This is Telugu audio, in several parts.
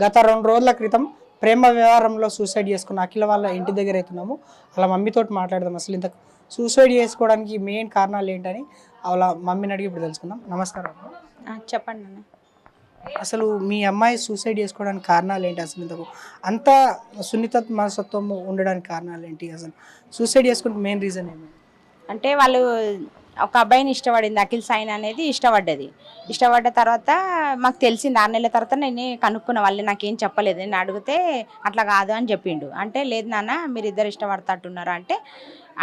గత 2 రోజుల క్రితం ప్రేమ వ్యవహారంలో సూసైడ్ చేసుకున్న అఖిల వాళ్ళ ఇంటి దగ్గర అవుతున్నాము. వాళ్ళ మమ్మీతో మాట్లాడదాం. అసలు ఇంత సూసైడ్ చేసుకోవడానికి మెయిన్ కారణాలు ఏంటని వాళ్ళ మమ్మీని అడిగి ఇప్పుడు తెలుసుకుందాం. నమస్కారం. చెప్పండి అన్న. అసలు మీ అమ్మాయి సూసైడ్ చేసుకోవడానికి కారణాలు ఏంటి? అసలు ఇంతకు అంత సున్నిత మనస్తత్వం ఉండడానికి కారణాలు ఏంటి? అసలు సూసైడ్ చేసుకుంటే మెయిన్ రీజన్ ఏంటి? అంటే వాళ్ళు ఒక అబ్బాయిని ఇష్టపడింది, అఖిల్ సైన్ అనేది ఇష్టపడ్డది. ఇష్టపడ్డ తర్వాత మాకు తెలిసింది 6 నెలల తర్వాత నేను కనుక్కున్న, వాళ్ళు నాకేం చెప్పలేదు. నేను అడిగితే అట్లా కాదు అని చెప్పిండు. అంటే లేదు నాన్న మీరు ఇద్దరు ఇష్టపడతట్టున్నారా అంటే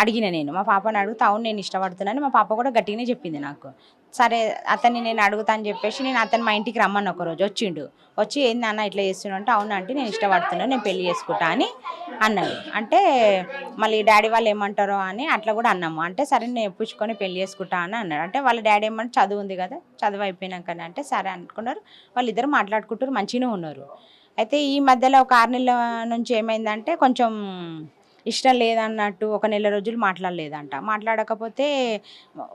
అడిగిన నేను మా పాపని అడుగుతా, అవును నేను ఇష్టపడుతున్నాను. మా పాప కూడా గట్టిగానే చెప్పింది నాకు. సరే అతన్ని నేను అడుగుతా అని చెప్పేసి నేను అతను మా ఇంటికి రమ్మని ఒకరోజు వచ్చిండు. వచ్చి ఏంది నాన్న ఇట్లా చేస్తున్నావు అంటే అవును అంటే నేను ఇష్టపడుతున్నాను, నేను పెళ్లి చేసుకుంటా అని అన్నాడు. అంటే మళ్ళీ డాడీ వాళ్ళు ఏమంటారో అని అట్లా కూడా అన్నాము. అంటే సరే నేను ఒప్పించుకొని పెళ్లి చేసుకుంటా అని అన్నాడు. అంటే వాళ్ళ డాడీ ఏమంటే చదువు ఉంది కదా, చదువు అయిపోయినాకనే అంటే సరే అనుకున్నారు. వాళ్ళిద్దరు మాట్లాడుకుంటారు, మంచిగానే ఉన్నారు. అయితే ఈ మధ్యలో ఒక 6 నెలల నుంచి ఏమైందంటే కొంచెం ఇష్టం లేదన్నట్టు ఒక నెల రోజులు మాట్లాడలేదంట. మాట్లాడకపోతే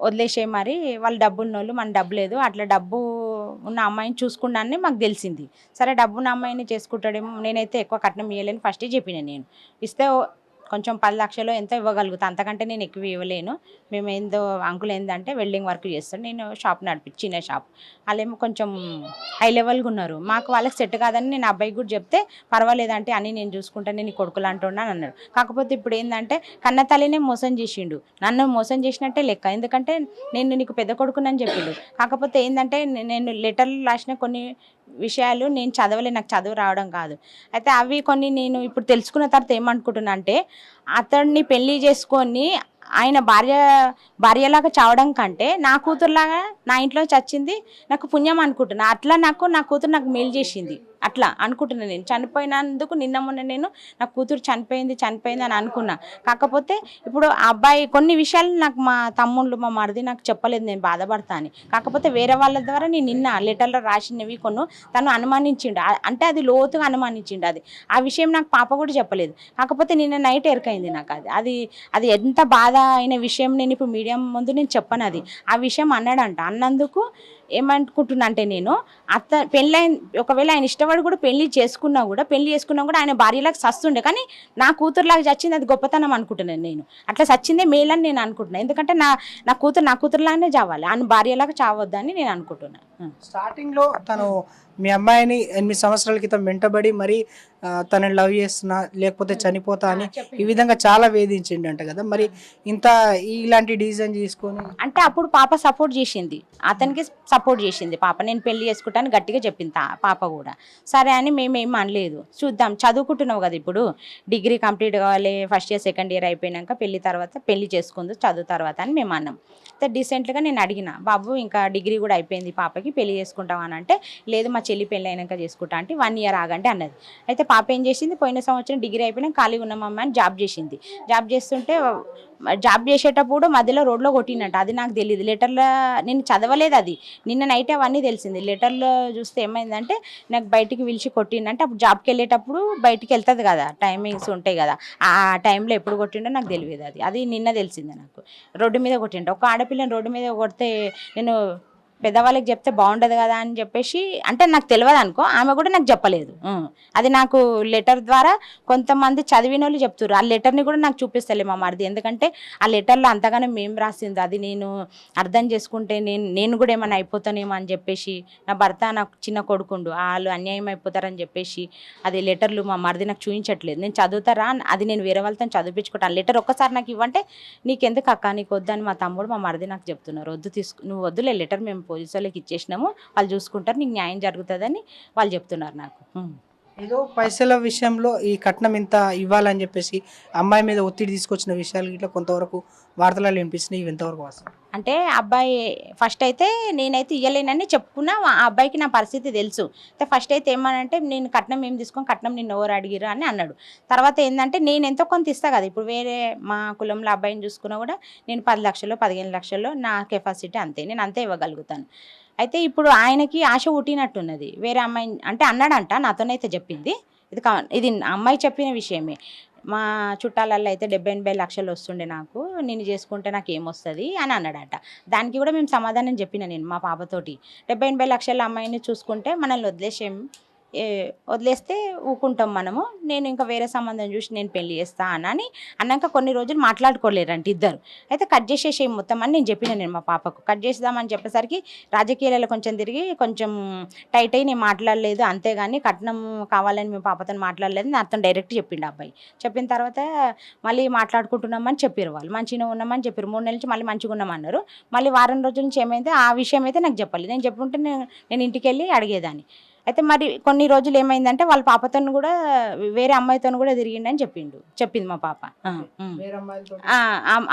వదిలేసే మరి వాళ్ళు డబ్బు ఉన్నోళ్ళు, మన డబ్బు లేదు, అట్లా డబ్బు ఉన్న అమ్మాయిని చూసుకున్నానని మాకు తెలిసింది. సరే డబ్బున్న అమ్మాయిని చేసుకుంటాడేమో, నేనైతే ఎక్కువ కట్నం ఇవ్వలేను ఫస్టే చెప్పిన నేను. ఇస్తే కొంచెం 10 లక్షలు ఎంత ఇవ్వగలుగుతా, అంతకంటే నేను ఎక్కువ ఇవ్వలేను. మేము ఏందో అంకుల్ ఏంటంటే వెల్డింగ్ వర్క్ చేస్తాడు, నేను షాప్ చిన్న షాప్. వాళ్ళేమో కొంచెం హై లెవెల్గా ఉన్నారు. మాకు వాళ్ళకి సెట్ కాదని నేను అబ్బాయికి కూడా చెప్తే పర్వాలేదంటే అని నేను చూసుకుంటాను, నేను కొడుకులు అంటున్నా అని అన్నాడు. కాకపోతే ఇప్పుడు ఏంటంటే కన్న తల్లినే మోసం చేసిండు, నన్ను మోసం చేసినట్టే లెక్క. ఎందుకంటే నేను నీకు పెద్ద కొడుకునని చెప్పిండు. కాకపోతే ఏంటంటే నేను లెటర్లు రాసిన కొన్ని విషయాలు నేను చదవలే, నాకు చదువు రావడం కాదు. అయితే అవి కొన్ని నేను ఇప్పుడు తెలుసుకున్న తర్వాత ఏమనుకుంటున్నా అంటే అతన్ని పెళ్లి చేసుకొని ఆయన భార్యలాగా చావడం కంటే నా కూతురులాగా నా ఇంట్లో చచ్చింది నాకు పుణ్యం అనుకుంటున్నా. అట్లా నా కూతురు నాకు మేలు చేసింది అట్లా అనుకుంటున్నాను. నేను చనిపోయినందుకు నిన్న మొన్న నేను నా కూతురు చనిపోయింది అని అనుకున్నా. కాకపోతే ఇప్పుడు ఆ అబ్బాయి కొన్ని విషయాలు నాకు మా తమ్ముళ్ళు మా మరిది నాకు చెప్పలేదు, నేను బాధపడతా అని. కాకపోతే వేరే వాళ్ళ ద్వారా నేను నిన్న లెటర్లో రాసినవి కొన్ని తను అనుమానించిండు. అంటే అది లోతుగా అనుమానించిండు. ఆ విషయం నాకు పాప కూడా చెప్పలేదు. కాకపోతే నిన్న నైట్ ఎరకైంది నాకు. అది ఎంత బాధ అయిన విషయం నేను ఇప్పుడు మీడియా ముందు నేను చెప్పను. ఆ విషయం అన్నాడంట. అన్నందుకు ఏమనుకుంటున్నా అంటే నేను పెళ్ళైన ఒకవేళ ఆయన ఇష్టపడి కూడా పెళ్లి చేసుకున్నా కూడా ఆయన భార్యలాగా సస్తుండే, కానీ నా కూతురులాగా చచ్చింది అది గొప్పతనం అనుకుంటున్నాను నేను. అట్లా చచ్చిందే మేలని నేను అనుకుంటున్నాను. ఎందుకంటే నా కూతురులాగానే చావాలి, ఆయన భార్యలాగా చావద్దని నేను అనుకుంటున్నాను. స్టార్టింగ్లో తను మీ అమ్మాయిని 8 సంవత్సరాల క్రితం వెంటబడి మరి తనని లవ్ చేస్తున్నా లేకపోతే చనిపోతా అని ఈ విధంగా చాలా వేధించిండంట కదా, మరి ఇంత ఇలాంటి డిసిజన్ తీసుకొని అంటే అప్పుడు పాప సపోర్ట్ చేసింది, అతనికి సపోర్ట్ చేసింది పాప. నేను పెళ్లి చేసుకుంటాను గట్టిగా చెప్పింది పాప కూడా. సరే అని మేమేం అనలేదు, చూద్దాం చదువుకుంటున్నావు కదా, ఇప్పుడు డిగ్రీ కంప్లీట్ కావాలి, ఫస్ట్ ఇయర్ సెకండ్ ఇయర్ అయిపోయినాక పెళ్లి చేసుకుంది చదువు తర్వాత అని మేము అన్నాం. డీసెంట్గా నేను అడిగిన, బాబు ఇంకా డిగ్రీ కూడా అయిపోయింది పాపకి, పెళ్లి చేసుకుంటాం అని అంటే లేదు మా చెల్లి పెళ్ళి అయినాక చేసుకుంటా అంటే 1 ఇయర్ ఆగంటే అన్నది. అయితే పాప ఏం చేసింది, పోయిన సంవత్సరం డిగ్రీ అయిపోయినా ఖాళీగా ఉన్నామమ్మ అని జాబ్ చేసింది. జాబ్ చేస్తుంటే జాబ్ చేసేటప్పుడు మధ్యలో రోడ్లో కొట్టినట్టు, అది నాకు తెలియదు. లెటర్లో నేను చదవలేదు, అది నిన్న నైట్ అవన్నీ తెలిసింది. లెటర్లో చూస్తే ఏమైందంటే నాకు బయటికి పిలిచి కొట్టిందంటే అప్పుడు జాబ్కి వెళ్ళేటప్పుడు బయటికి వెళ్తుంది కదా, టైమింగ్స్ ఉంటాయి కదా, ఆ టైంలో ఎప్పుడు కొట్టిండో నాకు తెలియదు. అది నిన్న తెలిసింది నాకు. రోడ్డు మీద కొట్టిండ, ఒక ఆడపిల్లని రోడ్డు మీద కొడితే నేను పెద్దవాళ్ళకి చెప్తే బాగుండదు కదా అని చెప్పేసి, అంటే నాకు తెలియదు అనుకో, ఆమె కూడా నాకు చెప్పలేదు. అది నాకు లెటర్ ద్వారా కొంతమంది చదివిన వాళ్ళు చెప్తారు. ఆ లెటర్ని కూడా నాకు చూపిస్తలే మా మరిది, ఎందుకంటే ఆ లెటర్లో అంతగానో మేము రాసింది అది నేను అర్థం చేసుకుంటే నేను కూడా ఏమైనా అయిపోతానేమో అని చెప్పేసి, నా భర్త నాకు చిన్న కొడుకుండు, వాళ్ళు అన్యాయం అయిపోతారని చెప్పేసి అది లెటర్లు మా మరిది నాకు చూపించట్లేదు. నేను చదువుతారా, అది నేను వేరే వాళ్ళతో చదివించుకుంటాను. లెటర్ ఒక్కసారి నాకు ఇవ్వంటే నీకెందుకు అక్క, నీకు వద్దని మా తమ్ముడు మా మరిది నాకు చెప్తున్నారు. నువ్వు వద్దులే లెటర్, మేము పోలీసు వాళ్ళకి ఇచ్చేసినాము, వాళ్ళు చూసుకుంటారు, నీకు న్యాయం జరుగుతుందని వాళ్ళు చెప్తున్నారు నాకు. ఏదో పైసల విషయంలో ఈ కట్నం ఇంత ఇవ్వాలని చెప్పేసి అమ్మాయి మీద ఒత్తిడి తీసుకొచ్చిన విషయాలు ఇట్లా కొంతవరకు వార్తలలో వినిపిస్తున్నాయి, ఇవి ఎంతవరకు వస్తాయి? అంటే అబ్బాయి ఫస్ట్ అయితే నేనైతే ఇవ్వలేనని చెప్పుకున్నా, ఆ అబ్బాయికి నా పరిస్థితి తెలుసు. అయితే ఫస్ట్ అయితే ఏమనంటే నేను కట్నం ఏం తీసుకొని కట్నం నిన్ను ఎవరు అడిగిరు అని అన్నాడు. తర్వాత ఏంటంటే నేను ఎంతో కొంత ఇస్తా కదా, ఇప్పుడు వేరే మా కులంలో అబ్బాయిని చూసుకున్నా కూడా నేను 10 లక్షలు 15 లక్షల్లో నా కెపాసిటీ అంతే, నేను అంతే ఇవ్వగలుగుతాను. అయితే ఇప్పుడు ఆయనకి ఆశ పుట్టినట్టున్నది, వేరే అమ్మాయి అంటే అన్నాడంట, నాతోనైతే చెప్పింది. ఇది అమ్మాయి చెప్పిన విషయమే. మా చుట్టాలల్లో అయితే 70-80 లక్షలు వస్తుండే నాకు, నేను చేసుకుంటే నాకు ఏమొస్తుంది అని అన్నాడట. దానికి కూడా మేము సమాధానం చెప్పిన నేను మా పాపతోటి, 70-80 లక్షల అమ్మాయిని చూసుకుంటే మనల్ని వదిలేసేం, వదిలేస్తే ఊకుంటాం మనము, నేను ఇంకా వేరే సంబంధం చూసి నేను పెళ్లి చేస్తా అని అన్నాక కొన్ని రోజులు మాట్లాడుకోలేరంట ఇద్దరు. అయితే కట్ చేసేసి మొత్తం అని నేను చెప్పిన, నేను మా పాపకు కట్ చేద్దామని చెప్పేసరికి రాజకీయాలలో కొంచెం తిరిగి కొంచెం టైట్ అయ్యి నేను మాట్లాడలేదు, అంతేగాని కట్నం కావాలని మేము పాపతో మాట్లాడలేదు అని అతను డైరెక్ట్ చెప్పిండు అబ్బాయి. చెప్పిన తర్వాత మళ్ళీ మాట్లాడుకుంటున్నామని చెప్పారు, వాళ్ళు మంచిగా ఉన్నామని చెప్పారు. 3 నెలల నుంచి మళ్ళీ మంచిగా ఉన్నామన్నారు. మళ్ళీ వారం రోజుల నుంచి ఏమైంది ఆ విషయం అయితే నాకు చెప్పలేదు. నేను చెప్పుంటే నేను ఇంటికి వెళ్ళి అడిగేదాన్ని. అయితే మరి కొన్ని రోజులు ఏమైందంటే వాళ్ళ పాపతో కూడా వేరే అమ్మాయితో కూడా తిరిగిండని చెప్పింది మా పాప.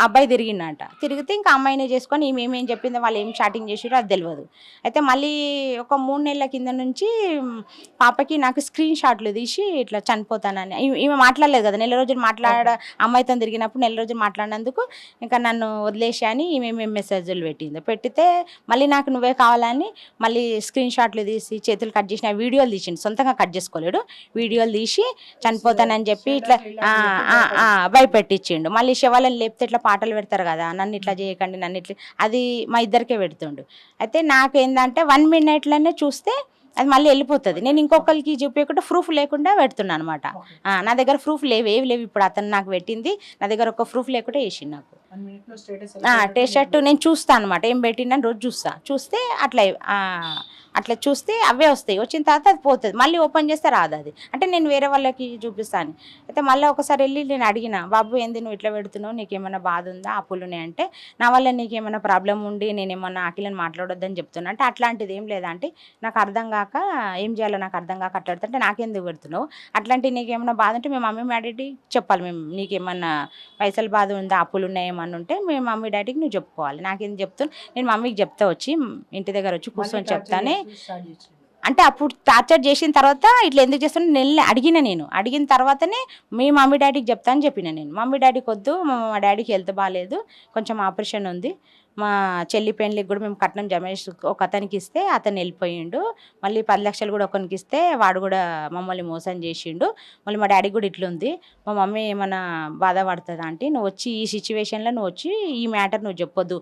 అబ్బాయి తిరిగిండంట. తిరిగితే ఇంకా అమ్మాయినే చేసుకొని ఈమె ఏం చెప్పిందో వాళ్ళు ఏం చాటింగ్ చేసారో అది తెలియదు. అయితే మళ్ళీ ఒక 3 నెలల కింద నుంచి పాపకి నాకు స్క్రీన్ షాట్లు తీసి ఇట్లా చనిపోతానని, ఈమె మాట్లాడలేదు కదా, నెల రోజులు అమ్మాయితో తిరిగినప్పుడు నెల రోజులు మాట్లాడినందుకు ఇంకా నన్ను వదిలేసి అని ఈమె మెసేజ్లు పెట్టితే మళ్ళీ నాకు నువ్వే కావాలని మళ్ళీ స్క్రీన్ షాట్లు తీసి చేతులు కట్ చేసిన వీడియోలు తీసిండు, సొంతంగా కట్ చేసుకోలేడు, వీడియోలు తీసి చనిపోతానని చెప్పి ఇట్లా భయపెట్టించిండు. మళ్ళీ శవాలను లేపితే ఇట్లా పాటలు పెడతారు కదా, నన్ను ఇట్లా చేయకండి, నన్ను ఇట్లా, అది మా ఇద్దరికే పెడుతుండు. అయితే నాకు ఏంటంటే 1 మినిట్లోనే చూస్తే అది మళ్ళీ వెళ్ళిపోతుంది. నేను ఇంకొకరికి చూపించకుండా ప్రూఫ్ లేకుండా పెడుతున్నాను అనమాట. నా దగ్గర ప్రూఫ్ ఏవి లేవు. ఇప్పుడు అతను నాకు పెట్టింది నా దగ్గర ఒక ప్రూఫ్ లేకుండా వేసిండు నాకు. టీ-షర్ట్ నేను చూస్తాను అనమాట, ఏం పెట్టిండని రోజు చూస్తే అట్లా చూస్తే అవే వస్తాయి. వచ్చిన తర్వాత అది పోతుంది, మళ్ళీ ఓపెన్ చేస్తే రాదు అది. అంటే నేను వేరే వాళ్ళకి చూపిస్తాను. అయితే మళ్ళీ ఒకసారి వెళ్ళి నేను అడిగిన, బాబు ఏంది నువ్వు ఇట్లా పెడుతున్నావు, నీకేమైనా బాధ ఉందా, అప్పులునే అంటే నా వల్ల నీకేమైనా ప్రాబ్లం ఉండి నేనేమన్నా అఖిలని మాట్లాడొద్దని చెప్తున్నా అంటే అట్లాంటిది ఏం లేదంటే నాకు అర్థం కాక ఏం చేయాలో నాకు అర్థం కాక అట్లా పెడుతుంటే నాకెందుకు పెడుతున్నావు, అట్లాంటి నీకేమైనా బాధ ఉంటే మేము మమ్మీ డాడీ చెప్పాలి, మేము నీకేమన్నా పైసలు బాధ ఉందా, అప్పులు ఉన్నాయేమన్నా ఉంటే మేము మమ్మీ డాడీకి నువ్వు చెప్పుకోవాలి, నాకేం చెప్తాను, నేను మమ్మీకి చెప్తా వచ్చి ఇంటి దగ్గర వచ్చి కూర్చొని చెప్తానే. అంటే అప్పుడు టార్చర్ చేసిన తర్వాత ఇట్లా ఎందుకు చేస్తున్నా నేను అడిగిన తర్వాతనే మీ మమ్మీ డాడీకి చెప్తా అని చెప్పిన. నేను మమ్మీ డాడీకి వద్దు, మా డాడీకి హెల్త్ బాగాలేదు, కొంచెం ఆపరేషన్ ఉంది, మా చెల్లి పెళ్ళికి కూడా మేము కట్నం జమేసి ఒక అతనికి ఇస్తే అతను వెళ్ళిపోయిండు, మళ్ళీ 10 లక్షలు కూడా ఒకరికి ఇస్తే వాడు కూడా మమ్మల్ని మోసం చేసిండు, మళ్ళీ మా డాడీ కూడా ఇట్లుంది, మా మమ్మీ ఏమైనా బాధపడుతుందా అంటే నువ్వు వచ్చి ఈ సిచ్యువేషన్లో నువ్వు వచ్చి ఈ మ్యాటర్ నువ్వు చెప్పొద్దు,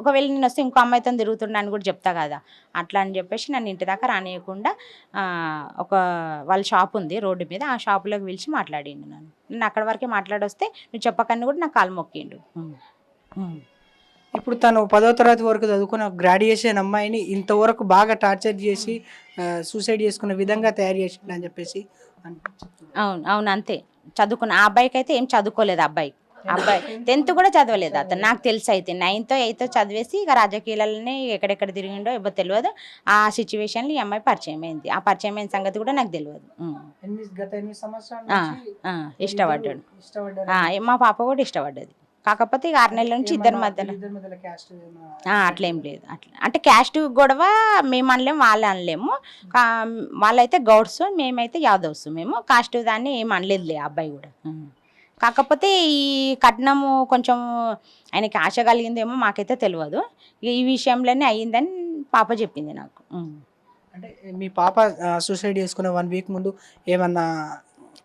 ఒకవేళ నేను వస్తే ఇంకో అమ్మాయితో తిరుగుతున్నా అని కూడా చెప్తా కదా అట్లా అని చెప్పేసి నన్ను ఇంటి దాకా రానియకుండా ఒక వాళ్ళ షాప్ ఉంది రోడ్డు మీద, ఆ షాపులోకి పిలిచి మాట్లాడిండు. నేను అక్కడి వరకే మాట్లాడొస్తే నువ్వు చెప్పకని కూడా నాకు కాలు మొక్కిండు. ఇప్పుడు తను 10వ తరగతి వరకు చదువుకున్న గ్రాడ్యుయేషన్ అమ్మాయిని ఇంతవరకు బాగా టార్చర్ చేసి సూసైడ్ చేసుకున్న విధంగా తయారు చేసిండు అని చెప్పేసి. అవును అంతే. చదువుకున్న ఆ అబ్బాయికి అయితే ఏం చదువుకోలేదు, అబ్బాయి 10th కూడా చదవలేదు అతను, నాకు తెలిసి అయితే 9th 8th చదివేసి ఇక రాజకీయాలనే ఎక్కడెక్కడ తిరిగిండో ఎవరు తెలియదు. ఆ సిచ్యువేషన్లో ఈ అమ్మాయి పరిచయం అయింది, ఆ పరిచయం అయిన సంగతి కూడా నాకు తెలియదు. ఇష్టపడ్డాడు, మా పాప కూడా ఇష్టపడ్డది. కాకపోతే ఇక 6 నెలల నుంచి ఇద్దరి మధ్యలో అట్లేం లేదు. అట్లా అంటే క్యాస్ట్ గొడవ మేము అనలేము, వాళ్ళు అనలేము. వాళ్ళైతే గౌడ్స్, మేమైతే యాదవ్స్, మేము కాస్ట్ దాన్ని ఏం అనలేదులే అబ్బాయి కూడా. కాకపోతే ఈ కట్నము కొంచెం ఆయనకి ఆశ కలిగిందేమో మాకైతే తెలియదు, ఈ విషయంలోనే అయ్యిందని పాప చెప్పింది నాకు. అంటే మీ పాప సూసైడ్ చేసుకున్న 1 వీక్ ముందు ఏమన్నా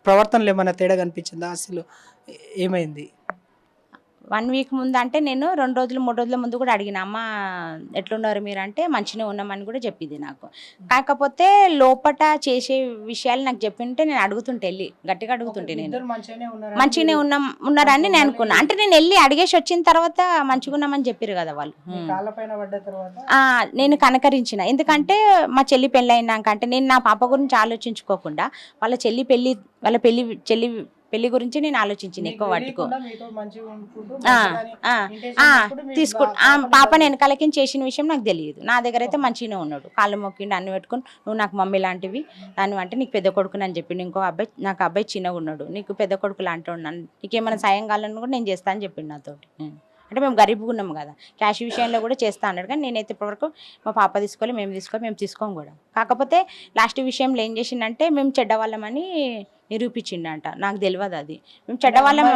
ప్రవర్తనలు ఏమన్నా తేడా కనిపించిందా, అసలు ఏమైంది? 1 వీక్ ముందు అంటే నేను 2 రోజులు 3 రోజుల ముందు కూడా అడిగిన, అమ్మ ఎట్లున్నారు మీరు అంటే మంచిగా ఉన్నామని కూడా చెప్పింది నాకు. కాకపోతే లోపట చేసే విషయాలు నాకు చెప్పింటే నేను అడుగుతుంటే, వెళ్ళి గట్టిగా అడుగుతుంటే, నేను మంచిగానే ఉన్నారని నేను అనుకున్నా. అంటే నేను వెళ్ళి అడిగేసి వచ్చిన తర్వాత మంచిగా ఉన్నామని చెప్పారు కదా వాళ్ళు, నేను కనకరించిన. ఎందుకంటే మా చెల్లి పెళ్ళి అయినాక అంటే నేను నా పాప గురించి ఆలోచించుకోకుండా వాళ్ళ పెళ్లి గురించి నేను ఆలోచించింది ఎక్కువ వాటికు. పాప నేను కలకించి చేసిన విషయం నాకు తెలియదు. నా దగ్గర అయితే మంచిగానే ఉన్నాడు, కాళ్ళు మొక్కిండు, అన్ని పెట్టుకుని నువ్వు నాకు మమ్మీ లాంటివి దాని అంటే నీకు పెద్ద కొడుకుని అని చెప్పిండు. ఇంకో అబ్బాయి, నాకు అబ్బాయి చిన్నగా ఉన్నాడు, నీకు పెద్ద కొడుకు లాంటి ఉన్నాను, నీకేమైనా సాయం కావాలని కూడా నేను చేస్తాను అని చెప్పిండు నాతోటి. అంటే మేము గరీబ్గా ఉన్నాం కదా, క్యాష్ విషయంలో కూడా చేస్తా అన్నాడు. కానీ నేనైతే ఇప్పటివరకు మా పాప మేము తీసుకోం కూడా. కాకపోతే లాస్ట్ విషయంలో ఏం చేసిండంటే మేము చెడ్డవాళ్ళమని నిరూపించిండంట, నాకు తెలియదు అది మేము చెడ్డవాళ్ళం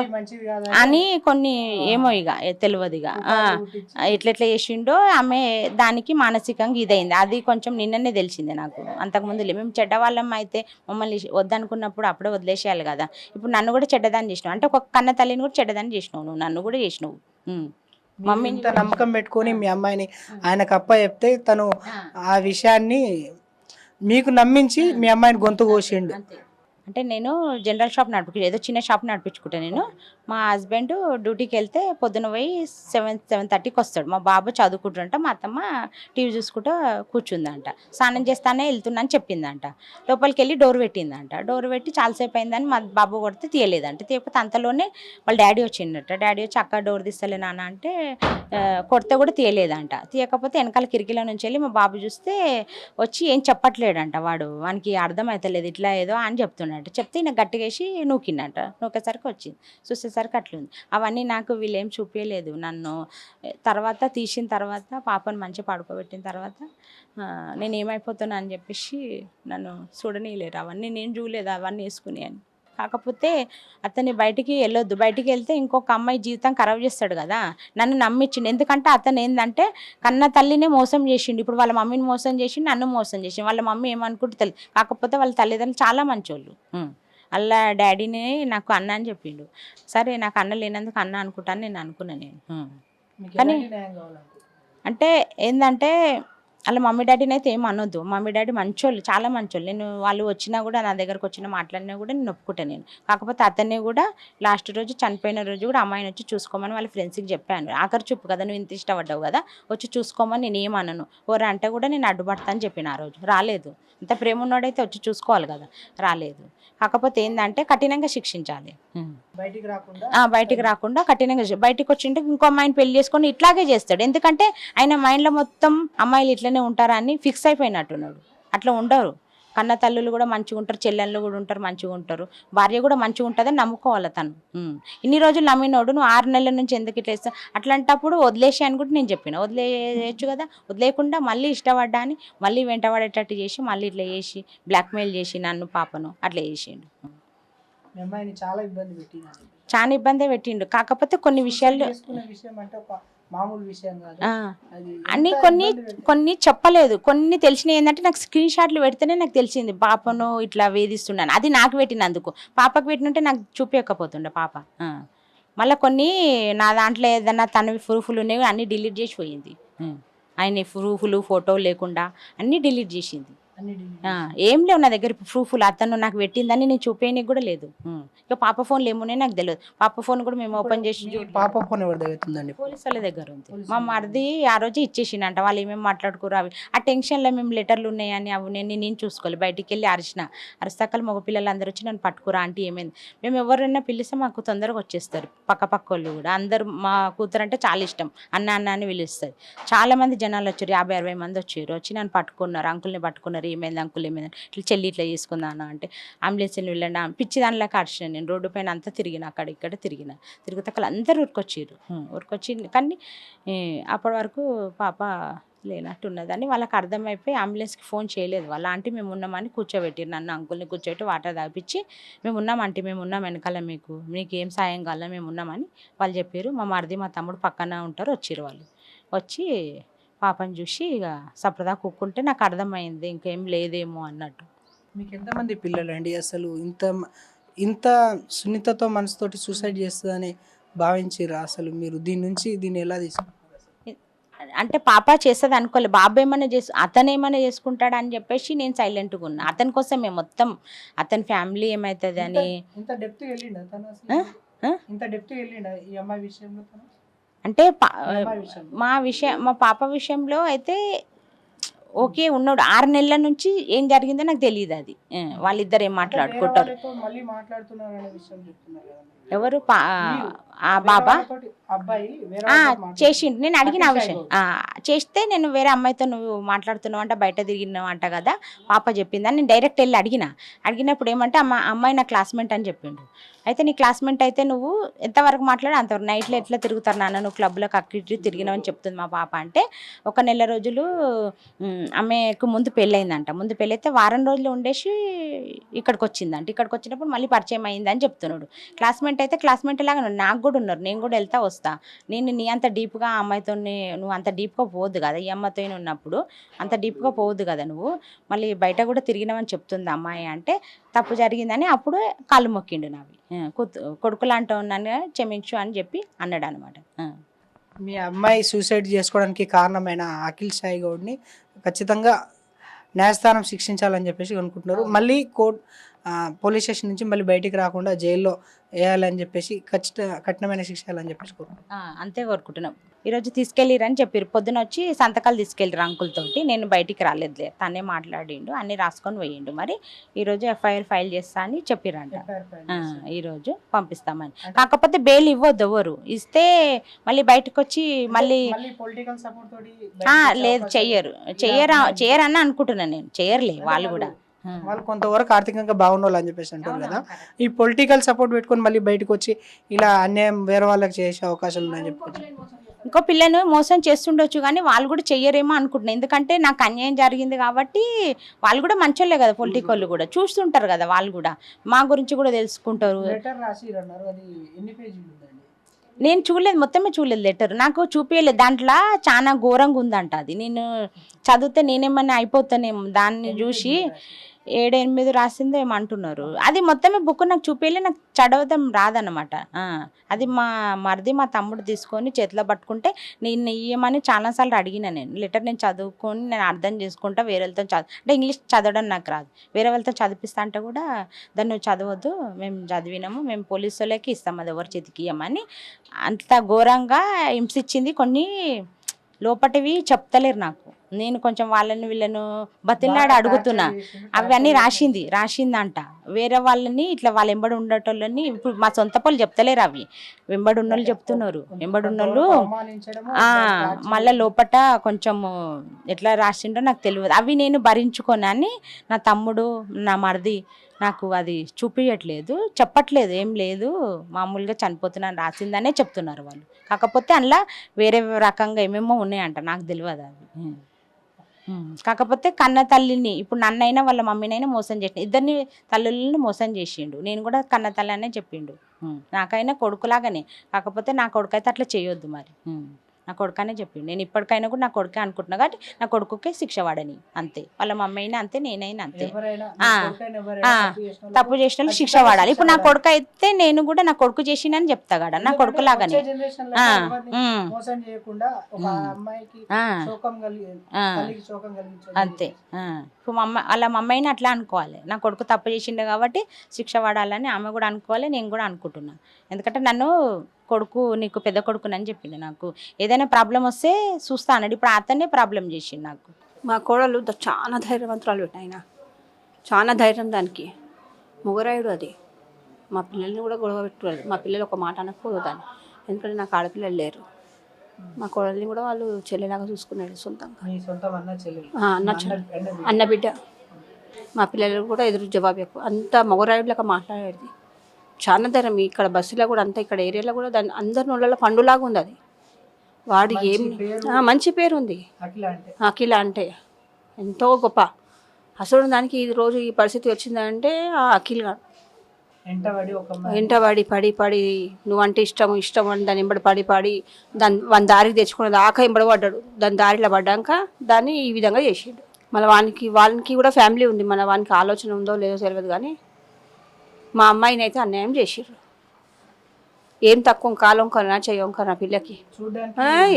అని కొన్ని ఏమో ఇక తెలియదు. ఇక ఎట్లా చేసిండో ఆమె దానికి మానసికంగా ఇదైంది, అది కొంచెం నిన్ననే తెలిసిందే నాకు. అంతకుముందు మేము చెడ్డవాళ్ళం అయితే మమ్మల్ని వద్దనుకున్నప్పుడు అప్పుడే వదిలేసేయాలి కదా. ఇప్పుడు నన్ను కూడా చెడ్డదాన్ని చేసినావు అంటే ఒక కన్న తల్లిని కూడా చెడ్డదాన్ని చేసినావు, నువ్వు నన్ను కూడా చేసినావు. మమ్మీ ఇంత నమ్మకం పెట్టుకొని మీ అమ్మాయిని ఆయనకు చెప్తే తను ఆ విషయాన్ని మీకు నమ్మించి మీ అమ్మాయిని గొంతు కోసిండు. అంతే. అంటే నేను జనరల్ షాప్ ఏదో చిన్న షాప్ నడిపించుకుంటాను నేను. మా హస్బెండ్ డ్యూటీకి వెళ్తే పొద్దున పోయి 7:30కి వస్తాడు. మా బాబు చదువుకుంటుంట, మా అత్తమ్మ టీవీ చూసుకుంటూ కూర్చుందంట. స్నానం చేస్తానే వెళ్తున్నా అని చెప్పిందంట. లోపలికి వెళ్ళి డోర్ పెట్టిందంట. డోర్ పెట్టి చాలాసేపు అయిందని మా బాబు కొడితే తీయలేదంట. తీయకపోతే అంతలోనే వాళ్ళ డాడీ వచ్చిందట. డాడీ వచ్చి అక్క డోర్ తీస్తలే నాన్న అంటే కొడితే కూడా తీయలేదంట. తీయకపోతే వెనకాల కిటికీలో నుంచి వెళ్ళి మా బాబు చూస్తే వచ్చి ఏం చెప్పట్లేడంట. వానికి అర్థమవుతలేదు ఇట్లా ఏదో అని చెప్తున్నాడు. చెప్తే ఈయన గట్టిగేసి నూకిండంట. నూకేసరికి వచ్చింది. చూసేసరికి అట్లుంది. అవన్నీ నాకు వీళ్ళేం చూపించలేదు. నన్ను తర్వాత తీసిన తర్వాత పాపను మంచిగా పడుకోబెట్టిన తర్వాత నేను ఏమైపోతున్నా అని చెప్పేసి నన్ను చూడనీయలేరు. అవన్నీ నేను చూడలేదు అవన్నీ వేసుకుని అని. కాకపోతే అతన్ని బయటికి వెళ్ళొద్దు, బయటికి వెళ్తే ఇంకొక అమ్మాయి జీవితం ఖరాబ్ చేస్తాడు కదా. నన్ను నమ్మించిండు. ఎందుకంటే అతను ఏంటంటే కన్న తల్లినే మోసం చేసిండు. ఇప్పుడు వాళ్ళ మమ్మీని మోసం చేసి నన్ను మోసం చేసిండు. వాళ్ళ మమ్మీ ఏమనుకుంటే తెలియదు. కాకపోతే వాళ్ళ తల్లిదండ్రులు చాలా మంచోళ్ళు. వాళ్ళ డాడీని నాకు అన్న అని చెప్పిండు. సరే నాకు అన్న లేనందుకు అన్న అనుకుంటాను నేను అనుకున్నాను నేను. కానీ అంటే ఏంటంటే వాళ్ళ మమ్మీ డాడీని అయితే ఏం అనొద్దు. మమ్మీ డాడీ మంచోళ్ళు, చాలా మంచోళ్ళు. నేను వాళ్ళు వచ్చినా కూడా నా దగ్గరకు వచ్చిన మాట్లాడినా కూడా నేను ఒప్పుకుంటాను నేను. కాకపోతే అతన్ని కూడా లాస్ట్ రోజు చనిపోయిన రోజు కూడా అమ్మాయిని వచ్చి చూసుకోమని వాళ్ళ ఫ్రెండ్స్కి చెప్పాను. ఆఖరి చూపు కదా, నువ్వు ఇంత ఇష్టపడ్డావు కదా, వచ్చి చూసుకోమని నేను ఏమనను. ఓరా అంటే కూడా నేను అడ్డుపడతా అని చెప్పిన. ఆ రోజు రాలేదు. ఇంత ప్రేమ ఉన్నాడైతే వచ్చి చూసుకోవాలి కదా, రాలేదు. కాకపోతే ఏంటంటే కఠినంగా శిక్షించాలి. బయటికి రాకుండా కఠినంగా బయటికి వచ్చింటే ఇంకో అమ్మాయిని పెళ్లి చేసుకొని ఇట్లాగే చేస్తాడు. ఎందుకంటే ఆయన మైండ్లో మొత్తం అమ్మాయిలు ఇట్లనే ఉంటారని ఫిక్స్ అయిపోయినట్టున్నాడు. అట్లా ఉండరు. కన్న తల్లులు కూడా మంచిగా ఉంటారు, చెల్లెళ్ళు కూడా ఉంటారు, మంచిగా ఉంటారు. భార్య కూడా మంచిగా ఉంటుందని నమ్ముకోవాలి తను. ఇన్ని రోజులు నమ్మినోడు నువ్వు 6 నెలల నుంచి ఎందుకు ఇట్లా ఇస్తావు అట్లాంటప్పుడు వదిలేసి అని కూడా నేను చెప్పిన. వదిలేయచ్చు కదా, వదిలేయకుండా మళ్ళీ ఇష్టపడ్డా అని మళ్ళీ వెంటబడేటట్టు చేసి మళ్ళీ ఇట్లా చేసి బ్లాక్మెయిల్ చేసి నన్ను పాపను అట్లా చేసిండు. చాలా ఇబ్బంది పెట్టిండు. కాకపోతే కొన్ని విషయాలు అన్నీ కొన్ని చెప్పలేదు. కొన్ని తెలిసినవి ఏంటంటే నాకు స్క్రీన్ షాట్లు పెడితేనే నాకు తెలిసింది పాపను ఇట్లా వేధిస్తున్నాను. అది నాకు పెట్టినందుకు. పాపకు పెట్టినంటే నాకు చూపించకపోతుండే పాప. మళ్ళీ కొన్ని నా దాంట్లో ఏదన్నా తనవి ప్రూఫ్లు ఉన్నాయి అన్నీ డిలీట్ చేసి పోయింది. ఆయన ప్రూఫ్లు ఫోటోలు లేకుండా అన్నీ డిలీట్ చేసింది. ఏం లేవు నా దగ్గర ప్రూఫ్లు. అతను నాకు పెట్టిందని నేను చూపేయడానికి కూడా లేదు. ఇక పాప ఫోన్లు ఏమున్నాయి నాకు తెలియదు. పాప ఫోన్ కూడా మేము ఓపెన్ చేసి పాప ఫోన్ ఎవరి దగ్గర ఉందండి? పోలీసు వాళ్ళ దగ్గర ఉంది. మా మరిది ఆ రోజు ఇచ్చేసిండంట. వాళ్ళు ఏమేమి మాట్లాడుకోరు అవి ఆ టెన్షన్లో మేము లెటర్లు ఉన్నాయని అవి నేను చూసుకోవాలి. బయటికి వెళ్ళి అరిస్తాకలు మగపిల్లలు అందరూ వచ్చి నన్ను పట్టుకురా ఆంటీ ఏమైంది. మేము ఎవరైనా పిలిస్తే మాకు తొందరగా వచ్చేస్తారు. పక్క వాళ్ళు కూడా అందరూ మా కూతురు అంటే చాలా ఇష్టం. అన్న అని పిలుస్తారు. చాలా మంది జనాలు వచ్చారు. 50-60 మంది వచ్చారు. వచ్చి నన్ను పట్టుకున్నారు. అంకుల్ని పట్టుకున్నారు. ఏమైంది అంకుల్ ఏమైంది ఇట్లా చెల్లి ఇట్లా చేసుకుందానా అంటే అంబులెన్స్ని వెళ్ళండి పిచ్చి దానిలా కార్చిన. నేను రోడ్డు పైన అంతా తిరిగిన, అక్కడ ఇక్కడ తిరిగితే అక్కడ అందరూ ఊరికొచ్చి కానీ అప్పటి వరకు పాప లేనట్టున్నదని వాళ్ళకి అర్థమైపోయి అంబులెన్స్కి ఫోన్ చేయలేదు. వాళ్ళ ఆంటీ మేము ఉన్నామని కూర్చోబెట్టారు. నన్ను అంకుల్ని కూర్చోబెట్టి వాటర్ తాగిపించి మేము ఉన్నాం ఆంటీ, మేము ఉన్నాం వెనకాల, మీకు ఏం సాయం కావాలో మేము ఉన్నామని వాళ్ళు చెప్పారు. మా మరిది మా తమ్ముడు పక్కన ఉంటారు. వచ్చారు వాళ్ళు. వచ్చి పాపని చూసి ఇక సప్రదా కూక్కుంటే నాకు అర్థమైంది ఇంకేం లేదేమో అన్నట్టు. మీకు ఎంతమంది పిల్లలు అండి? అసలు ఇంత సున్నితతో మనసుతోటి సూసైడ్ చేస్తుందని భావించారా? అసలు మీరు దీన్ని ఎలా తీసుకుంటారు? అంటే పాప చేస్తుంది అనుకోలేదు. బాబు ఏమైనా అతను ఏమైనా చేసుకుంటాడు అని చెప్పేసి నేను సైలెంట్గా ఉన్నా. అతని కోసమే మొత్తం అతని ఫ్యామిలీ ఏమవుతుంది అని. ఇంత డెప్త్ వెళ్ళిండా ఈ అమ్మాయి విషయంలో? అంటే మా పాప విషయంలో అయితే ఓకే ఉన్నాడు. 6 నెలల నుంచి ఏం జరిగిందో నాకు తెలియదు. అది వాళ్ళిద్దరు ఏం మాట్లాడుకుంటారు. ఎవరు ఆ బాబా చేసిండు. నేను అడిగిన ఆ విషయం చేస్తే నేను వేరే అమ్మాయితో నువ్వు మాట్లాడుతున్నావు అంట, బయట తిరిగినావు అంట కదా పాప చెప్పిందని నేను డైరెక్ట్ వెళ్ళి అడిగినప్పుడు ఏమంటే అమ్మాయి నా క్లాస్మేట్ అని చెప్పిండు. అయితే నీ క్లాస్మేట్ అయితే నువ్వు ఎంతవరకు మాట్లాడి అంతవరకు, నైట్లో ఎట్లా తిరుగుతారు నాన్న నువ్వు క్లబ్లోకి అక్కడి తిరిగినావని చెప్తుంది మా పాప. అంటే 1 నెల రోజులు ఆమెకు ముందు పెళ్ళయిందంట. ముందు పెళ్ళైతే వారం రోజులు ఉండేసి ఇక్కడికి వచ్చిందంట. ఇక్కడికి వచ్చినప్పుడు మళ్ళీ పరిచయం అయిందని చెప్తున్నాడు. క్లాస్మేట్ అయితే క్లాస్మేట్ లాగా నాకు కూడా ఉన్నారు. నేను కూడా వెళ్తా వస్తా. నేను నీ అంత డీప్గా ఆ అమ్మాయితో నువ్వు అంత డీప్గా పోవద్దు కదా, ఈ అమ్మాయితో ఉన్నప్పుడు అంత డీప్గా పోవద్దు కదా నువ్వు, మళ్ళీ బయట కూడా తిరిగినావని చెప్తుంది అమ్మాయి. అంటే తప్పు జరిగిందని అప్పుడు కాళ్ళు మొక్కిండు నావి. కొడుకులు అంటూ ఉన్నాను క్షమించు అని చెప్పి అన్నాడు అనమాట. మీ అమ్మాయి సూసైడ్ చేసుకోవడానికి కారణమైన అఖిల్ సాయి గౌడ్ని ఖచ్చితంగా న్యాయస్థానం శిక్షించాలని చెప్పేసి అనుకుంటున్నారు. మళ్ళీ పోలీస్ స్టేషన్ నుంచి మళ్ళీ బయటికి రాకుండా జైల్లో వేయాలని చెప్పేసి కఠినమైన శిక్ష వేయాలని చెప్పేసి కోరుకుంటున్నారు. అంతే కోరుకుంటున్నాం. ఈరోజు తీసుకెళ్ళిరని చెప్పారు. పొద్దున వచ్చి సంతకాలు తీసుకెళ్ళిరు అంకుల్తోటి. నేను బయటికి రాలేదులే, తనే మాట్లాడిండు, అన్నీ రాసుకొని పోయిండు. మరి ఈరోజు ఎఫ్ఐఆర్ ఫైల్ చేస్తా అని చెప్పిరంట. ఈరోజు పంపిస్తామని. కాకపోతే బెయిల్ ఇవ్వద్దు ఎవరు, ఇస్తే మళ్ళీ బయటకు వచ్చి మళ్ళీ పొలిటికల్ సపోర్ట్ తోటి లేదు చెయ్యరని అనుకుంటున్నాను నేను. చెయ్యరులే వాళ్ళు కూడా. వాళ్ళు కొంతవరకు ఆర్థికంగా బాగుండాలి అని చెప్పేసి అంటారు కదా. ఈ పొలిటికల్ సపోర్ట్ పెట్టుకొని మళ్ళీ బయటకు వచ్చి ఇలా అన్యాయం వేరే వాళ్ళకి చేసే అవకాశాలు ఉన్నాయని చెప్పి ఇంకో పిల్లను మోసం చేస్తుండొచ్చు, కానీ వాళ్ళు కూడా చెయ్యరేమో అనుకుంటున్నాను. ఎందుకంటే నాకు అన్యాయం జరిగింది కాబట్టి వాళ్ళు కూడా మంచోళ్ళే కదా, పొలిటికల్ కూడా చూస్తుంటారు కదా, వాళ్ళు కూడా మా గురించి కూడా తెలుసుకుంటారు. నేను చూడలేదు, మొత్తమే చూడలేదు లెటర్, నాకు చూపించలేదు. దాంట్లో చాలా ఘోరంగా ఉందంట అది. నేను చదివితే నేనేమన్నా అయిపోతానేమో దాన్ని చూసి 7-8 రాసిందో ఏమంటున్నారు. అది మొత్తమే బుక్ నాకు చూపించలే, నాకు చదవడం రాదనమాట. అది మా తమ్ముడు తీసుకొని చేతిలో పట్టుకుంటే నేను ఇయ్యమని చాలాసార్లు అడిగిన. నేను లెటర్ నేను చదువుకొని నేను అర్థం చేసుకుంటా, వేరే వాళ్ళతో అంటే ఇంగ్లీష్ చదవడం నాకు రాదు, వేరే వాళ్ళతో చదివిస్తా అంటే కూడా దాన్ని నువ్వు చదవద్దు, మేము చదివినాము, మేము పోలీసు వాళ్ళకి ఇస్తాం, అది ఎవరి చేతికి ఇయ్యమని అంత ఘోరంగా హింసించింది. కొన్ని లోపటివి చెప్తలేరు నాకు. నేను కొంచెం వాళ్ళని వీళ్ళను బతిలాడి అడుగుతున్నా. అవన్నీ రాసిందంట. వేరే వాళ్ళని ఇట్లా వాళ్ళు వెంబడి ఉండేటోళ్ళని ఇప్పుడు మా సొంత పళ్ళు చెప్తలేరు, అవి వెంబడి ఉన్నోళ్ళు చెప్తున్నారు. వెంబడి ఉన్నోళ్ళు మళ్ళీ లోపట కొంచెము ఎట్లా రాసిండో నాకు తెలియదు. అవి నేను భరించుకోనని నా తమ్ముడు నా మరిది నాకు అది చూపించట్లేదు, చెప్పట్లేదు, ఏం లేదు మామూలుగా చనిపోతున్నాను రాసిందనే చెప్తున్నారు వాళ్ళు. కాకపోతే అందులో వేరే రకంగా ఏమేమో ఉన్నాయంట, నాకు తెలియదు అవి. కాకపోతే కన్న తల్లిని ఇప్పుడు నన్నైనా వాళ్ళ మమ్మీనైనా మోసం చేసిన, ఇద్దరిని తల్లులను మోసం చేసిండు. నేను కూడా కన్న తల్లి అనే చెప్పిండు. నాకైనా కొడుకులాగానే, కాకపోతే నా కొడుకు అయితే అట్లా చేయొద్దు మరి. నా కొడుకనే చెప్పిండు. నేను ఇప్పటికైనా కూడా నా కొడుకే అనుకుంటున్నా కాబట్టి నా కొడుకుకే శిక్ష పడని, అంతే. వాళ్ళ మమ్మీ అయినా అంతే, నేనైనా అంతే. తప్పు చేసిన వాళ్ళు శిక్ష పడాలి. ఇప్పుడు నా కొడుకు అయితే నేను కూడా నా కొడుకు చేసిండని చెప్తా కదా, నా కొడుకు లాగానే. అంతే. ఇప్పుడు వాళ్ళ మమ్మీ అయినా అట్లా అనుకోవాలి, నా కొడుకు తప్పు చేసిండు కాబట్టి శిక్ష పడాలని ఆమె కూడా అనుకోవాలి, నేను కూడా అనుకుంటున్నా. ఎందుకంటే నన్ను కొడుకు నీకు పెద్ద కొడుకునని చెప్పిండు. నాకు ఏదైనా ప్రాబ్లం వస్తే చూస్తా అన్నాడు. ఇప్పుడు అతనే ప్రాబ్లం చేసిండు నాకు. మా కోడలు చాలా ధైర్యవంతురాలు ఆయన, చాలా ధైర్యం దానికి. మొగరాయుడు అది. మా పిల్లల్ని కూడా గొడవ పెట్టుకోలేదు. మా పిల్లలు ఒక మాట అనకపోదు దాన్ని, ఎందుకంటే నాకు ఆడపిల్లలు లేరు. మా కోడల్ని కూడా వాళ్ళు చెల్లెలాగా చూసుకున్నాడు సొంతంగా. అన్న బిడ్డ. మా పిల్లలు కూడా ఎదురు జవాబు ఎక్కువ. అంత మొగరాయుడులాగా మాట్లాడేది. చాలా ధైర్యం. ఇక్కడ బస్సులో కూడా అంతా ఇక్కడ ఏరియాలో కూడా దాన్ని అందరి నోళ్ళలో పండులాగా ఉంది అది. వాడు ఏం మంచి పేరు ఉంది అఖిల అంటే, ఎంతో గొప్ప. అసలు దానికి ఈ రోజు ఈ పరిస్థితి వచ్చిందంటే ఆ అఖిల్ గారు వెంటబడి పడి నువ్వంటే ఇష్టం అని దాన్ని ఎంబడి పడి దాని దారికి తెచ్చుకున్న దాకా ఎంబడబడ్డాడు. దాని దారిలో పడ్డాక దాన్ని ఈ విధంగా చేసిండు. మళ్ళీ వాళ్ళకి కూడా ఫ్యామిలీ ఉంది. మన వానికి ఆలోచన ఉందో లేదో తెలియదు, కానీ మా అమ్మాయిని అయితే అన్యాయం చేసిర్రు. ఏం తక్కువ కాలం కన్నా చెయ్యం కన్నా పిల్లకి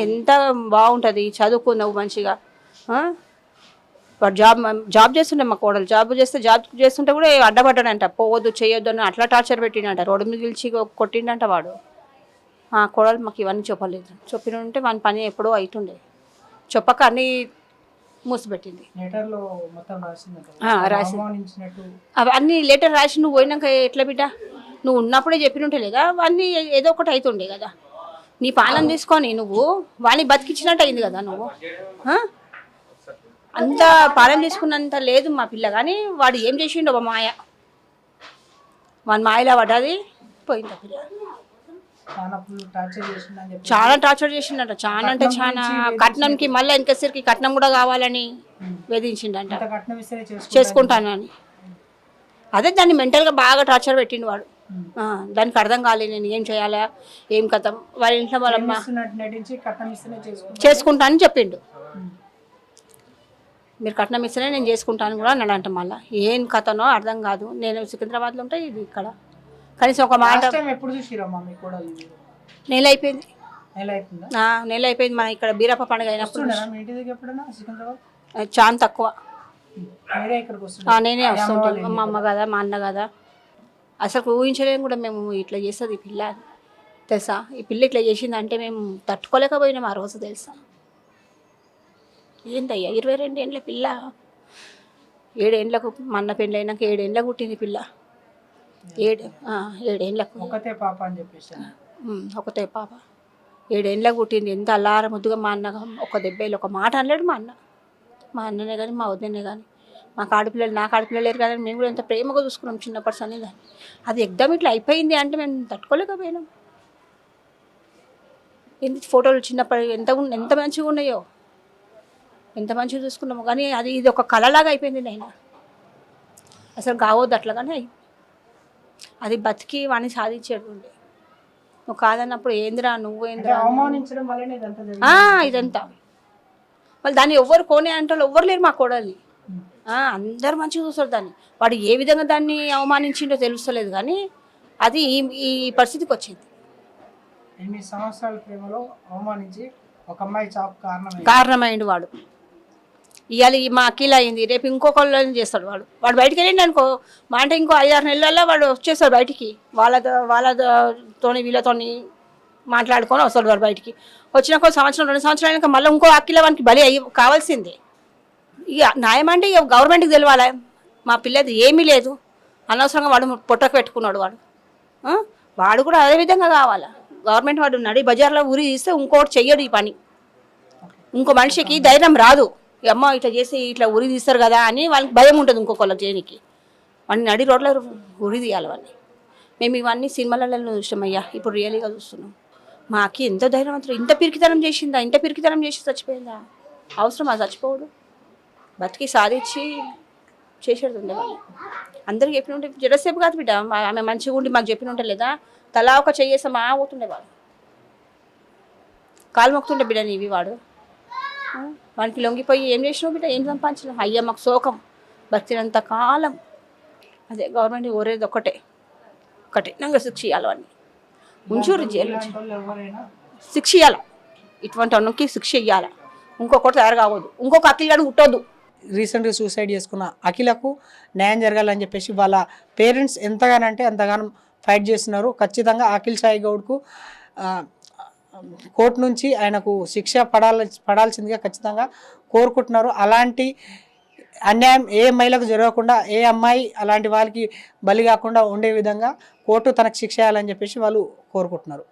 ఎంత బాగుంటుంది. చదువుకున్నావు మంచిగా, వాడు జాబ్ చేస్తుండే. మా కోడలు జాబ్ చేస్తుంటే కూడా అడ్డపడ్డాడంట, పోవద్దు చేయొద్దు అని అట్లా టార్చర్ పెట్టిండంట. రోడ్డు మీద పిలిచి కొట్టిండంట వాడు. మా కోడలు మాకు ఇవన్నీ చెప్పలేదు. చెప్పినంటే వాని పని ఎప్పుడో అవుతుండే, చెప్పక అన్నీ మూసిపెట్టింది. రాసి అవన్నీ లెటర్ రాసి నువ్వు పోయినాక ఎట్లా బిడ్డ, నువ్వు ఉన్నప్పుడే చెప్పినుంటే లేదా అవన్నీ ఏదో ఒకటి అవుతుండే కదా. నీ పాలన తీసుకొని నువ్వు వాడిని బతికించినట్టు అయింది కదా. నువ్వు అంత పాలన తీసుకున్నంత లేదు మా పిల్ల, కానీ వాడు ఏం చేసిండో మాయ, వాడి మాయలో పడ్డది పోయింది. పిల్ల చాలా టార్చర్ చేసిండట. చాలా అంటే చాలా. కట్నంకి మళ్ళీ వెనకసరికి కట్నం కూడా కావాలని వేధించిండంట, చేసుకుంటానని. అదే దాన్ని మెంటల్గా బాగా టార్చర్ పెట్టిండు వాడు. దానికి అర్థం కాలేదు నేను ఏం చేయాలా ఏం కథ. వాళ్ళ ఇంట్లో వాళ్ళమ్మ చేసుకుంటానని చెప్పిండు. మీరు కట్నం ఇస్తేనే నేను చేసుకుంటాను కూడా అన్నాడంట. మళ్ళీ ఏం కథనో అర్థం కాదు. నేను సికింద్రాబాద్లో ఉంటే ఇది ఇక్కడ కనీసం ఒక మాట. నెల అయిపోయింది. నెల అయిపోయింది. మన ఇక్కడ బీరప్ప పండుగ అయినప్పుడు చాలా తక్కువ. మీరే ఇక్కడికి వస్తున్నారు నేనే వస్తుంటాను. మా అమ్మ కదా, మా అన్న కదా, అసలు ఊహించలేము కూడా మేము ఇట్లా చేస్తుంది ఈ పిల్ల అని. తెలుసా, ఈ పిల్ల ఇట్లా చేసిందంటే మేము తట్టుకోలేకపోయినాం ఆ రోజు. తెలుసా, ఏందయ్యా 22 ఏండ్ల పిల్ల, 7 ఏండ్లకు మా అన్న పెళ్ళి అయినాక 7 ఏండ్లకు పుట్టింది పిల్ల. 7 ఏండ్లకు ఒకతే పాప అని చెప్పేసి ఒకతే పాప 7 ఏండ్లకు పుట్టింది. ఎంత అల్లార ముద్దుగా మా అన్న ఒక దెబ్బలు ఒక మాట అనలేడు మా అన్ననే కానీ మా వద్దనే కానీ. మాకు ఆడపిల్లలు, నాకు ఆడపిల్లలు లేరు కానీ మేము కూడా ఎంత ప్రేమగా చూసుకున్నాం చిన్నప్పటి సన్ని దాన్ని. అది ఎగ్దమ్ ఇట్లా అయిపోయింది అంటే మేము తట్టుకోలేకపోయినాం. ఎందుకు ఫోటోలు చిన్నప్పటి ఎంత మంచిగా ఉన్నాయో, ఎంత మంచిగా చూసుకున్నాము, కానీ ఇది ఒక కళలాగా అయిపోయింది. నేను అసలు కావద్దు అట్లా, కానీ అది బతికి వాడిని సాధించేది ఉండే. నువ్వు కాదన్నప్పుడు ఏందిరా నువ్వేంద్రా అవమానించడం వల్లనే ఇదంతా ఇదంతా. వాళ్ళు దాన్ని ఎవ్వరు కోనే అంటే ఎవ్వరు లేరు మా కోడల్ని. అందరు మంచిగా చూస్తారు దాన్ని. వాడు ఏ విధంగా దాన్ని అవమానించిండో తెలుస్తలేదు, కానీ అది ఈ పరిస్థితికి వచ్చింది. 8 సంవత్సరాల ప్రేమలో అవమానించి ఒక అమ్మాయి చావు కారణమైండు వాడు. ఇవాళ మా అఖిల అయింది, రేపు ఇంకొకళ్ళని చేస్తాడు వాడు బయటికి వెళ్ళిండి అనుకో, మా అంటే ఇంకో 5-6 నెలల్లో వాడు వచ్చేస్తాడు బయటికి. వాళ్ళతోని వీళ్ళతోని మాట్లాడుకొని వస్తాడు వాడు బయటికి. వచ్చినాక 1 సంవత్సరం 2 సంవత్సరాలు అయినాక మళ్ళీ ఇంకో అఖిల వానికి బలి కావాల్సిందే. ఇక న్యాయం అంటే ఇక గవర్నమెంట్కి తెలియాలి. మా పిల్లది ఏమీ లేదు, అనవసరంగా వాడు పొట్టకు పెట్టుకున్నాడు వాడు కూడా అదే విధంగా కావాలా. గవర్నమెంట్ వాడు నడి బజార్లో ఊరి తీస్తే ఇంకోటి చెయ్యడు ఈ పని. ఇంకో మనిషికి ధైర్యం రాదు, అమ్మ ఇట్లా చేసి ఇట్లా ఉరి తీస్తారు కదా అని వాళ్ళకి భయం ఉంటుంది ఇంకొకళ్ళకి చేయనికి. వాడిని నడి రోడ్ల ఉరి తీయాలి వాళ్ళని. మేము ఇవన్నీ సినిమాలలో చూసామయ్యా, ఇప్పుడు రియల్గా చూస్తున్నాం. మా అక్కి ఎంత ధైర్యవంతుడు, ఇంత పిరికితనం చేసిందా, ఇంత పిరికితనం చేసి చచ్చిపోయిందా? అవసరమా చచ్చిపోవడు? బతికి సాధించి చేసేది ఉండేవాళ్ళు. అందరికి చెప్పిన ఉంటే జరసేపు కాదు బిడ్డ, ఆమె మంచిగా ఉండి మాకు చెప్పిన ఉంటే లేదా తలా ఒక చెయ్యేసా మా పోతుండేవాడు. కాలు మొక్కుతుండే బిడ్డ నీవి వాడు. వానికి లొంగిపోయి ఏం చేసినావు బిడ్డ, ఏం సంపాదించినావు? అయ్యా మాకు శోకం బతికినంత కాలం. అదే గవర్నమెంట్ కోరేది ఒకటే శిక్ష ఇవ్వాలి వాడిని, ఉంచూరు జైలు శిక్ష ఇవ్వాలి. ఇటువంటి అన్నకి శిక్ష ఇవ్వాలి, ఇంకొకటి తయారు కావద్దు, ఇంకొక అఖిలగాడు పుట్టొద్దు. రీసెంట్గా సూసైడ్ చేసుకున్న అఖిలకు న్యాయం జరగాలని చెప్పేసి వాళ్ళ పేరెంట్స్ ఎంతగానంటే అంతగానో ఫైట్ చేస్తున్నారు. ఖచ్చితంగా అఖిల్ సాయి గౌడ్కు కోర్టు నుంచి ఆయనకు శిక్ష పడాల్సిందిగా ఖచ్చితంగా కోరుకుంటున్నారు. అలాంటి అన్యాయం ఏ మహిళకు జరగకుండా, ఏ అమ్మాయి అలాంటి వాళ్ళకి బలి కాకుండా ఉండే విధంగా కోర్టు తనకు శిక్ష చేయాలని చెప్పేసి వాళ్ళు కోరుకుంటున్నారు.